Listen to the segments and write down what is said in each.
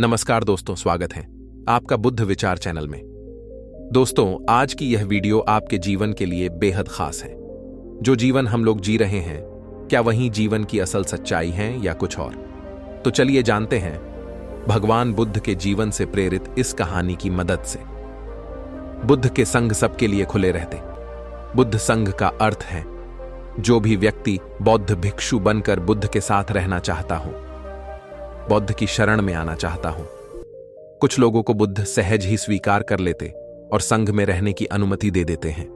नमस्कार दोस्तों, स्वागत है आपका बुद्ध विचार चैनल में। दोस्तों, आज की यह वीडियो आपके जीवन के लिए बेहद खास है। जो जीवन हम लोग जी रहे हैं, क्या वही जीवन की असल सच्चाई है या कुछ और? तो चलिए जानते हैं भगवान बुद्ध के जीवन से प्रेरित इस कहानी की मदद से। बुद्ध के संघ सबके लिए खुले रहते। बुद्ध संघ का अर्थ है जो भी व्यक्ति बौद्ध भिक्षु बनकर बुद्ध के साथ रहना चाहता हो, बौद्ध की शरण में आना चाहता हूं। कुछ लोगों को बुद्ध सहज ही स्वीकार कर लेते और संघ में रहने की अनुमति दे देते हैं,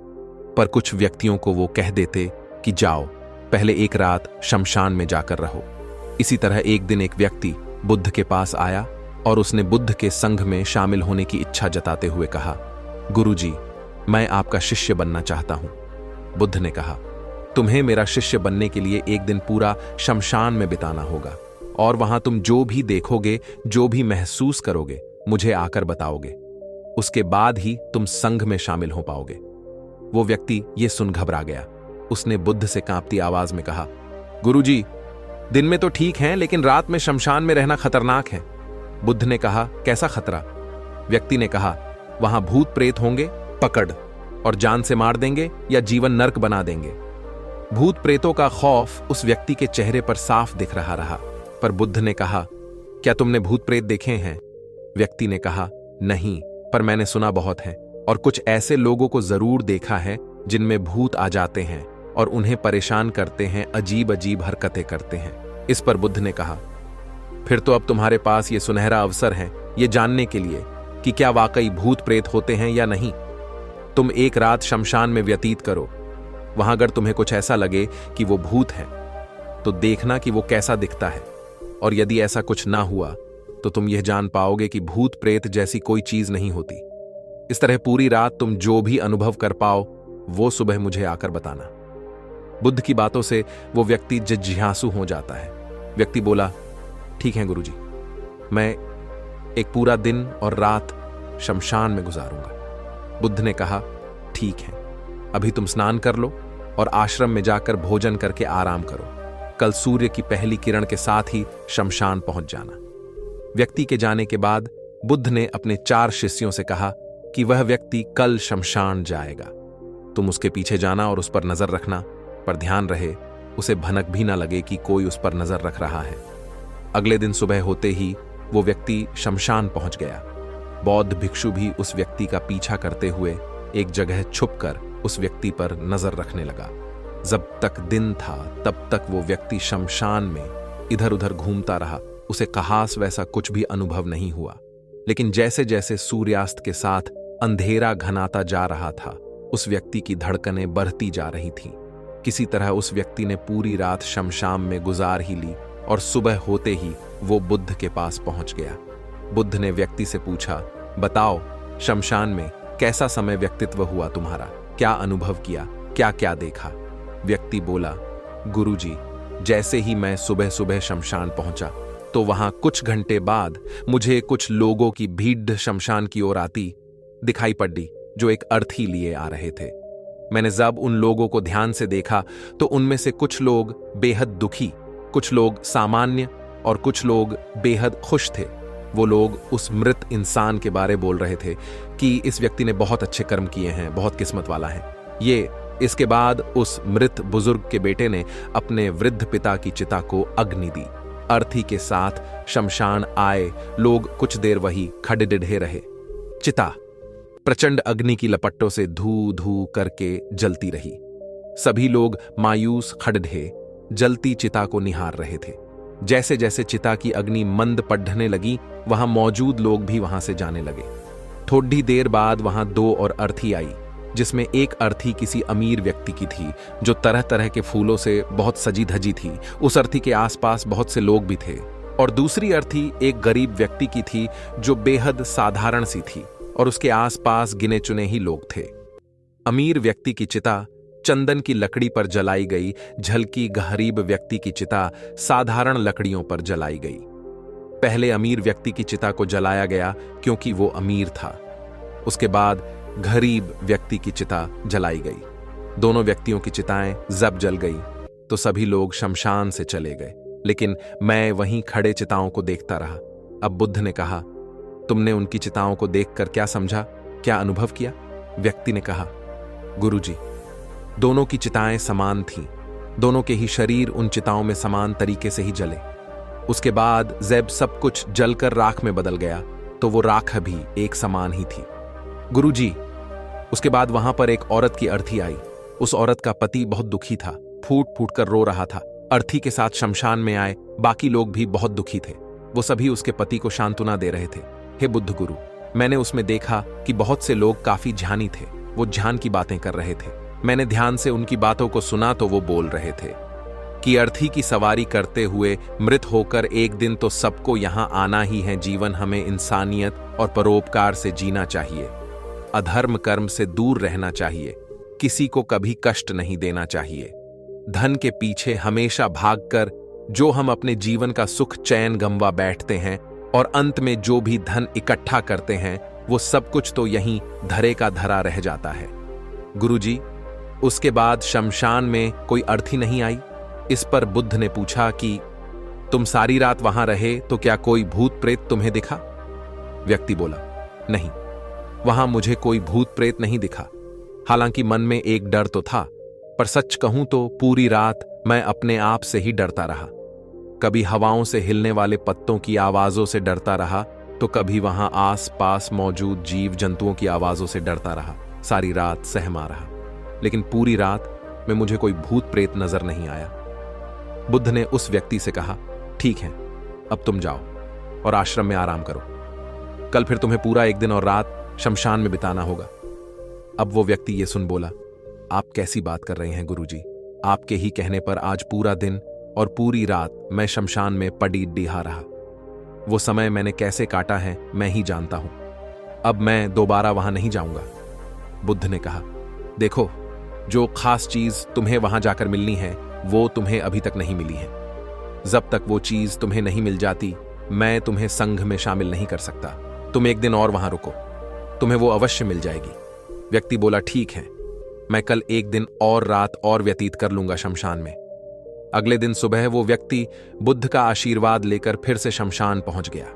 पर कुछ व्यक्तियों को वो कह देते कि जाओ, पहले एक रात शमशान में जाकर रहो। इसी तरह एक दिन एक व्यक्ति बुद्ध के पास आया और उसने बुद्ध के संघ में शामिल होने की इच्छा जताते हुए कहा, गुरुजी, मैं आपका शिष्य बनना चाहता हूं। बुद्ध ने कहा, तुम्हें मेरा शिष्य बनने के लिए एक दिन पूरा शमशान में बिताना होगा और वहां तुम जो भी देखोगे, जो भी महसूस करोगे, मुझे आकर बताओगे। उसके बाद ही तुम संघ में शामिल हो पाओगे। वो व्यक्ति ये सुन घबरा गया। उसने बुद्ध से कांपती आवाज में कहा, गुरुजी, दिन में तो ठीक है, लेकिन रात में शमशान में रहना खतरनाक है। बुद्ध ने कहा, कैसा खतरा? व्यक्ति ने कहा, वहां भूत प्रेत होंगे, पकड़ और जान से मार देंगे या जीवन नर्क बना देंगे। भूत प्रेतों का खौफ उस व्यक्ति के चेहरे पर साफ दिख रहा, पर बुद्ध ने कहा, क्या तुमने भूत प्रेत देखे हैं? व्यक्ति ने कहा, नहीं, पर मैंने सुना बहुत है और कुछ ऐसे लोगों को जरूर देखा है जिनमें भूत आ जाते हैं और उन्हें परेशान करते हैं, अजीब अजीब हरकतें करते हैं। इस पर बुद्ध ने कहा, फिर तो अब तुम्हारे पास ये सुनहरा अवसर है ये जानने के लिए कि क्या वाकई भूत प्रेत होते हैं या नहीं। तुम एक रात शमशान में व्यतीत करो। वहां अगर तुम्हें कुछ ऐसा लगे कि वो भूत है तो देखना कि वो कैसा दिखता है, और यदि ऐसा कुछ ना हुआ तो तुम यह जान पाओगे कि भूत प्रेत जैसी कोई चीज नहीं होती। इस तरह पूरी रात तुम जो भी अनुभव कर पाओ वो सुबह मुझे आकर बताना। बुद्ध की बातों से वो व्यक्ति जिज्ञासु हो जाता है। व्यक्ति बोला, ठीक है गुरुजी, मैं एक पूरा दिन और रात शमशान में गुजारूंगा। बुद्ध ने कहा, ठीक है, अभी तुम स्नान कर लो और आश्रम में जाकर भोजन करके आराम करो। कल सूर्य की पहली किरण के साथ ही शमशान पहुंच जाना। व्यक्ति के जाने के बाद बुद्ध ने अपने 4 शिष्यों से कहा कि वह व्यक्ति कल शमशान जाएगा। तुम उसके पीछे जाना और उस पर नजर रखना, पर ध्यान रहे उसे भनक भी ना लगे कि कोई उस पर नजर रख रहा है। अगले दिन सुबह होते ही वो व्यक्ति शमशान पहुंच गया। बौद्ध भिक्षु भी उस व्यक्ति का पीछा करते हुए एक जगह छुपकर उस व्यक्ति पर नजर रखने लगा। जब तक दिन था तब तक वो व्यक्ति शमशान में इधर उधर घूमता रहा। उसे कहास वैसा कुछ भी अनुभव नहीं हुआ, लेकिन जैसे जैसे सूर्यास्त के साथ अंधेरा घनाता जा रहा था, उस व्यक्ति की धड़कनें बढ़ती जा रही थीं। किसी तरह उस व्यक्ति ने पूरी रात शमशान में गुजार ही ली और सुबह होते ही वो बुद्ध के पास पहुंच गया। बुद्ध ने व्यक्ति से पूछा, बताओ, शमशान में कैसा समय व्यक्तित्व हुआ तुम्हारा? क्या अनुभव किया? क्या क्या देखा? व्यक्ति बोला, गुरुजी, जैसे ही मैं सुबह सुबह शमशान पहुंचा तो वहां कुछ घंटे बाद मुझे कुछ लोगों की भीड़ शमशान की ओर आती दिखाई पड़ी, जो एक अर्थी लिए आ रहे थे। मैंने जब उन लोगों को ध्यान से देखा तो उनमें से कुछ लोग बेहद दुखी, कुछ लोग सामान्य और कुछ लोग बेहद खुश थे। वो लोग उस मृत इंसान के बारे बोल रहे थे कि इस व्यक्ति ने बहुत अच्छे कर्म किए हैं, बहुत किस्मत वाला है। इसके बाद उस मृत बुजुर्ग के बेटे ने अपने वृद्ध पिता की चिता को अग्नि दी। अर्थी के साथ शमशान आए लोग कुछ देर वही खड़े रहे। चिता प्रचंड अग्नि की लपटों से धू धू करके जलती रही। सभी लोग मायूस खड़े जलती चिता को निहार रहे थे। जैसे जैसे चिता की अग्नि मंद बढ़ने लगी, वहां मौजूद लोग भी वहां से जाने लगे। थोड़ी देर बाद वहां 2 और अर्थी आई, जिसमें एक अर्थी किसी अमीर व्यक्ति की थी जो तरह तरह के फूलों से बहुत सजी धजी थी। उस अर्थी के आसपास बहुत से लोग भी थे। और दूसरी अर्थी एक गरीब व्यक्ति की थी जो बेहद साधारण सी थी और उसके आसपास गिने चुने ही लोग थे। अमीर व्यक्ति की चिता चंदन की लकड़ी पर जलाई गई, झलकी गरीब व्यक्ति की चिता साधारण लकड़ियों पर जलाई गई। पहले अमीर व्यक्ति की चिता को जलाया गया क्योंकि वो अमीर था। उसके बाद गरीब व्यक्ति की चिता जलाई गई। दोनों व्यक्तियों की चिताएं जब जल गई तो सभी लोग शमशान से चले गए, लेकिन मैं वहीं खड़े चिताओं को देखता रहा। अब बुद्ध ने कहा, तुमने उनकी चिताओं को देखकर क्या समझा, क्या अनुभव किया? व्यक्ति ने कहा, गुरुजी, दोनों की चिताएं समान थीं, दोनों के ही शरीर उन चिताओं में समान तरीके से ही जले। उसके बाद जैब सब कुछ जलकर राख में बदल गया, तो वो राख भी एक समान ही थी। गुरुजी, उसके बाद वहां पर एक औरत की अर्थी आई। उस औरत का पति बहुत दुखी था, फूट फूट कर रो रहा था। अर्थी के साथ शमशान में आए बाकी लोग भी बहुत दुखी थे। वो सभी उसके पति को सांत्वना दे रहे थे। हे बुद्ध गुरु, मैंने उसमें देखा कि बहुत से लोग काफी ध्यानी थे। वो ध्यान की बातें कर रहे थे। मैंने ध्यान से उनकी बातों को सुना तो वो बोल रहे थे कि अर्थी की सवारी करते हुए मृत होकर एक दिन तो सबको यहां आना ही है। जीवन हमें इंसानियत और परोपकार से जीना चाहिए, अधर्म कर्म से दूर रहना चाहिए, किसी को कभी कष्ट नहीं देना चाहिए। धन के पीछे हमेशा भागकर जो हम अपने जीवन का सुख चैन गंवा बैठते हैं और अंत में जो भी धन इकट्ठा करते हैं वो सब कुछ तो यहीं धरे का धरा रह जाता है। गुरुजी, उसके बाद शमशान में कोई अर्थी नहीं आई? इस पर बुद्ध ने पूछा कि तुम सारी रात वहां रहे तो क्या कोई भूत प्रेत तुम्हें दिखा? व्यक्ति बोला, नहीं, वहां मुझे कोई भूत प्रेत नहीं दिखा। हालांकि मन में एक डर तो था, पर सच कहूं तो पूरी रात मैं अपने आप से ही डरता रहा। कभी हवाओं से हिलने वाले पत्तों की आवाजों से डरता रहा, तो कभी वहां आस पास मौजूद जीव जंतुओं की आवाजों से डरता रहा। सारी रात सहमा रहा, लेकिन पूरी रात में मुझे कोई भूत प्रेत नजर नहीं आया। बुद्ध ने उस व्यक्ति से कहा, ठीक है, अब तुम जाओ और आश्रम में आराम करो। कल फिर तुम्हें पूरा एक दिन और रात शमशान में बिताना होगा। अब वो व्यक्ति ये सुन बोला, आप कैसी बात कर रहे हैं गुरुजी? आपके ही कहने पर आज पूरा दिन और पूरी रात मैं शमशान में पड़ी डिहा रहा। वो समय मैंने कैसे काटा है मैं ही जानता हूं। अब मैं दोबारा वहां नहीं जाऊंगा। बुद्ध ने कहा, देखो, जो खास चीज तुम्हें वहां जाकर मिलनी है वो तुम्हें अभी तक नहीं मिली है। जब तक वो चीज तुम्हें नहीं मिल जाती मैं तुम्हें संघ में शामिल नहीं कर सकता। तुम एक दिन और वहां रुको, तुम्हें वो अवश्य मिल जाएगी। व्यक्ति बोला, ठीक है, मैं कल एक दिन और रात और व्यतीत कर लूंगा शमशान में। अगले दिन सुबह वो व्यक्ति बुद्ध का आशीर्वाद लेकर फिर से शमशान पहुंच गया।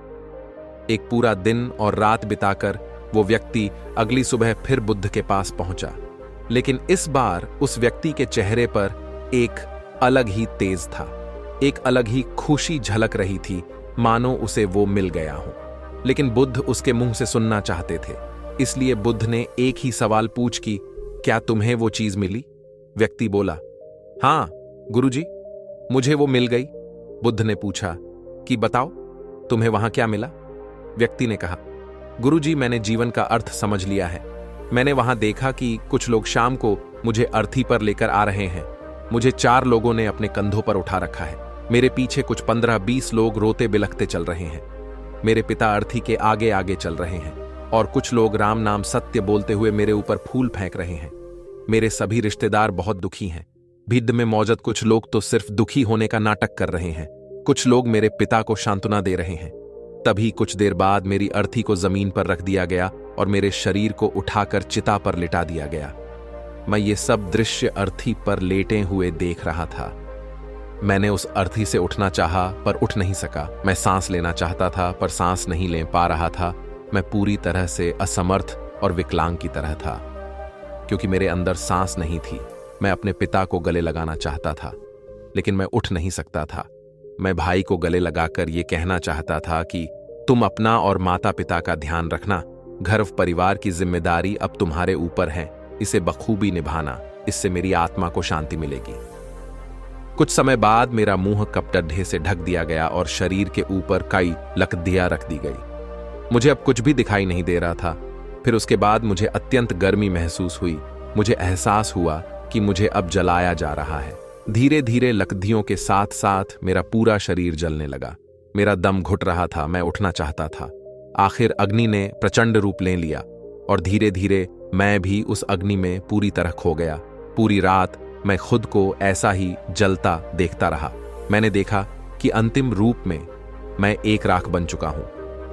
एक पूरा दिन और रात बिताकर वो व्यक्ति अगली सुबह फिर बुद्ध के पास पहुंचा, लेकिन इस बार उस व्यक्ति के चेहरे पर एक अलग ही तेज था, एक अलग ही खुशी झलक रही थी, मानो उसे वो मिल गया हो। लेकिन बुद्ध उसके मुंह से सुनना चाहते थे, इसलिए बुद्ध ने एक ही सवाल पूछ कि क्या तुम्हें वो चीज मिली? व्यक्ति बोला, हां गुरुजी, मुझे वो मिल गई। बुद्ध ने पूछा कि बताओ, तुम्हें वहां क्या मिला? व्यक्ति ने कहा, गुरुजी, मैंने जीवन का अर्थ समझ लिया है। मैंने वहां देखा कि कुछ लोग शाम को मुझे अर्थी पर लेकर आ रहे हैं। मुझे 4 लोगों ने अपने कंधों पर उठा रखा है। मेरे पीछे कुछ 15-20 लोग रोते बिलखते चल रहे हैं। मेरे पिता अर्थी के आगे आगे चल रहे हैं और कुछ लोग राम नाम सत्य बोलते हुए मेरे ऊपर फूल फेंक रहे हैं। मेरे सभी रिश्तेदार बहुत दुखी हैं। भिद्द में मौजूद कुछ लोग तो सिर्फ दुखी होने का नाटक कर रहे हैं। कुछ लोग मेरे पिता को सांत्वना दे रहे हैं। तभी कुछ देर बाद मेरी अर्थी को जमीन पर रख दिया गया और मेरे शरीर को उठाकर चिता पर लिटा दिया गया। मैं ये सब दृश्य अर्थी पर लेटे हुए देख रहा था। मैंने उस अर्थी से उठना चाहा पर उठ नहीं सका। मैं सांस लेना चाहता था पर सांस नहीं ले पा रहा था। मैं पूरी तरह से असमर्थ और विकलांग की तरह था, क्योंकि मेरे अंदर सांस नहीं थी। मैं अपने पिता को गले लगाना चाहता था, लेकिन मैं उठ नहीं सकता था। मैं भाई को गले लगाकर ये कहना चाहता था कि तुम अपना और माता पिता का ध्यान रखना। घर परिवार की जिम्मेदारी अब तुम्हारे ऊपर है। इसे बखूबी निभाना, इससे मेरी आत्मा को शांति मिलेगी। कुछ समय बाद मेरा मुंह कपड़े से ढक दिया गया और शरीर के ऊपर कई लकड़ियां रख दी गई। मुझे अब कुछ भी दिखाई नहीं दे रहा था। फिर उसके बाद मुझे अत्यंत गर्मी महसूस हुई। मुझे एहसास हुआ कि मुझे अब जलाया जा रहा है। धीरे धीरे लकड़ियों के साथ साथ मेरा पूरा शरीर जलने लगा। मेरा दम घुट रहा था। मैं उठना चाहता था। आखिर अग्नि ने प्रचंड रूप ले लिया और धीरे धीरे मैं भी उस अग्नि में पूरी तरह खो गया। पूरी रात मैं खुद को ऐसा ही जलता देखता रहा। मैंने देखा कि अंतिम रूप में मैं एक राख बन चुका हूं।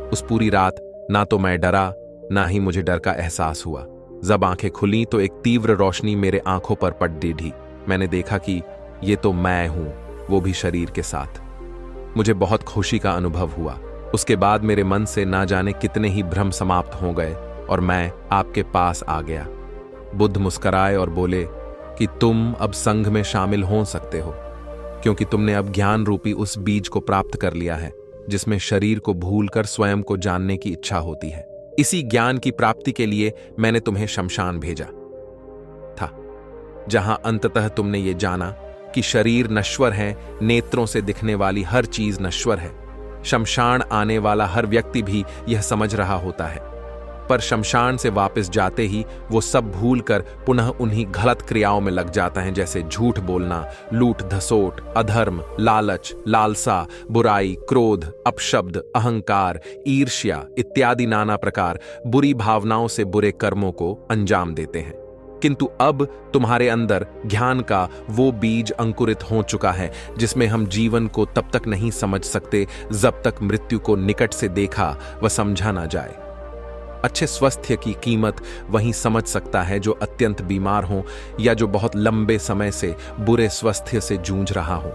उस पूरी रात ना तो मैं डरा, ना ही मुझे डर का एहसास हुआ। जब आंखें खुली तो एक तीव्र रोशनी मेरे आंखों पर पड़ दी। मैंने देखा कि ये तो मैं हूं, वो भी शरीर के साथ। मुझे बहुत खुशी का अनुभव हुआ। उसके बाद मेरे मन से ना जाने कितने ही भ्रम समाप्त हो गए और मैं आपके पास आ गया। बुद्ध मुस्कुराए और बोले कि तुम अब संघ में शामिल हो सकते हो, क्योंकि तुमने अब ज्ञान रूपी उस बीज को प्राप्त कर लिया है जिसमें शरीर को भूलकर स्वयं को जानने की इच्छा होती है। इसी ज्ञान की प्राप्ति के लिए मैंने तुम्हें शमशान भेजा था, जहां अंततः तुमने ये जाना कि शरीर नश्वर है, नेत्रों से दिखने वाली हर चीज नश्वर है। शमशान आने वाला हर व्यक्ति भी यह समझ रहा होता है, पर शमशान से वापस जाते ही वो सब भूलकर पुनः उन्हीं गलत क्रियाओं में लग जाता है, जैसे झूठ बोलना, लूट धसोट, अधर्म, लालच, लालसा, बुराई, क्रोध, अपशब्द, अहंकार, ईर्ष्या इत्यादि नाना प्रकार बुरी भावनाओं से बुरे कर्मों को अंजाम देते हैं। किंतु अब तुम्हारे अंदर ज्ञान का वो बीज अंकुरित हो चुका है जिसमें हम जीवन को तब तक नहीं समझ सकते जब तक मृत्यु को निकट से देखा व समझा ना जाए। अच्छे स्वास्थ्य की कीमत वही समझ सकता है जो अत्यंत बीमार हो या जो बहुत लंबे समय से बुरे स्वास्थ्य से जूझ रहा हो।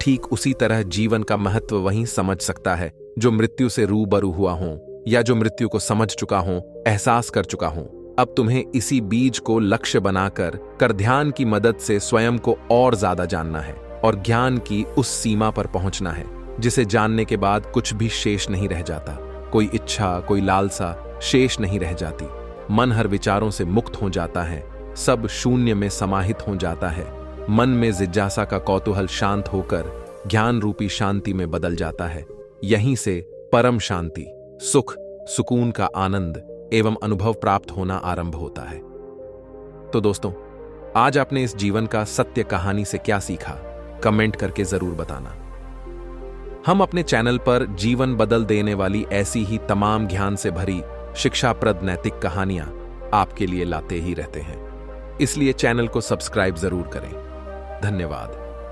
ठीक उसी तरह जीवन का महत्व वही समझ सकता है जो मृत्यु से रूबरू हुआ हो या जो मृत्यु को समझ चुका हो, एहसास कर चुका हो। अब तुम्हें इसी बीज को लक्ष्य बनाकर कर ध्यान की मदद से स्वयं को और ज्यादा जानना है और ज्ञान की उस सीमा पर पहुंचना है जिसे जानने के बाद कुछ भी शेष नहीं रह जाता। कोई इच्छा, कोई लालसा शेष नहीं रह जाती। मन हर विचारों से मुक्त हो जाता है, सब शून्य में समाहित हो जाता है। मन में जिज्ञासा का कौतूहल शांत होकर ज्ञान रूपी शांति में बदल जाता है। यहीं से परम शांति, सुख, सुकून का आनंद एवं अनुभव प्राप्त होना आरंभ होता है। तो दोस्तों, आज आपने इस जीवन का सत्य कहानी से क्या सीखा, कमेंट करके जरूर बताना। हम अपने चैनल पर जीवन बदल देने वाली ऐसी ही तमाम ज्ञान से भरी शिक्षाप्रद नैतिक कहानियां आपके लिए लाते ही रहते हैं, इसलिए चैनल को सब्सक्राइब जरूर करें। धन्यवाद।